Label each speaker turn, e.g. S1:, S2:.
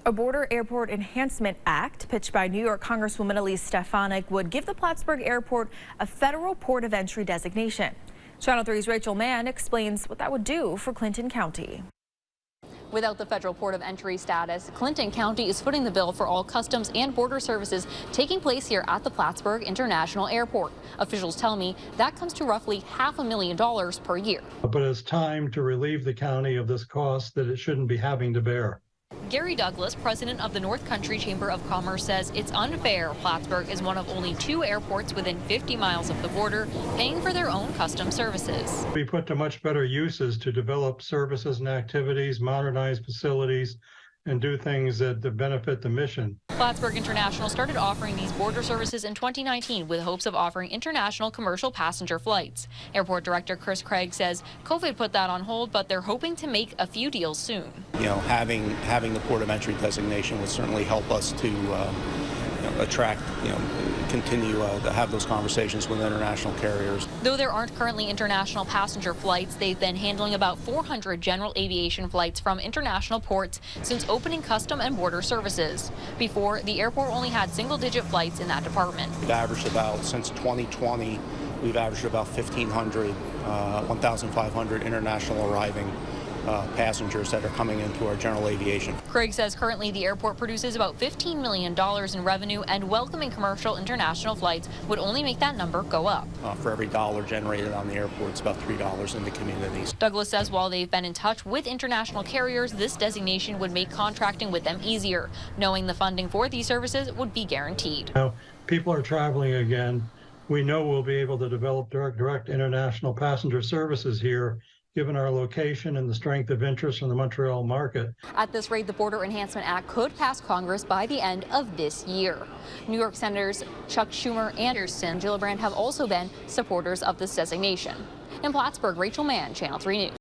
S1: A border airport enhancement act pitched by New York Congresswoman Elise Stefanik would give the Plattsburgh Airport a federal port of entry designation. Channel 3's Rachel Mann explains what that would do for Clinton County.
S2: Without the federal port of entry status, Clinton County is footing the bill for all customs and border services taking place here at the Plattsburgh International Airport. Officials tell me that comes to roughly $500,000 per year.
S3: But it's time to relieve the county of this cost that it shouldn't be having to bear.
S2: Gary Douglas, president of the North Country Chamber of Commerce, says it's unfair Plattsburgh is one of only 2 airports within 50 miles of the border paying for their own customs services.
S3: We put to much better uses to develop services and activities, modernize facilities, and do things that benefit the mission.
S2: Plattsburgh International started offering these border services in 2019 with hopes of offering international commercial passenger flights. Airport Director Chris Craig says COVID put that on hold, but they're hoping to make a few deals soon.
S4: Having the port of entry designation would certainly help us to attract, continue to have those conversations with international carriers.
S2: Though there aren't currently international passenger flights, they've been handling about 400 general aviation flights from international ports since opening custom and border services. Before, the airport only had single-digit flights in that department.
S4: We've averaged about, since 2020, we've averaged about 1,500 international arriving passengers that are coming into our general aviation.
S2: Craig says currently the airport produces about $15 million in revenue, and welcoming commercial international flights would only make that number go up.
S4: For every dollar generated on the airport, it's about $3 in the communities.
S2: Douglas says while they've been in touch with international carriers, this designation would make contracting with them easier, knowing the funding for these services would be guaranteed.
S3: Now, people are traveling again. We know we'll be able to develop direct international passenger services here, given our location and the strength of interest in the Montreal market.
S2: At this rate, the Border Enhancement Act could pass Congress by the end of this year. New York Senators Chuck Schumer and Gillibrand have also been supporters of this designation. In Plattsburgh, Rachel Mann, Channel 3 News.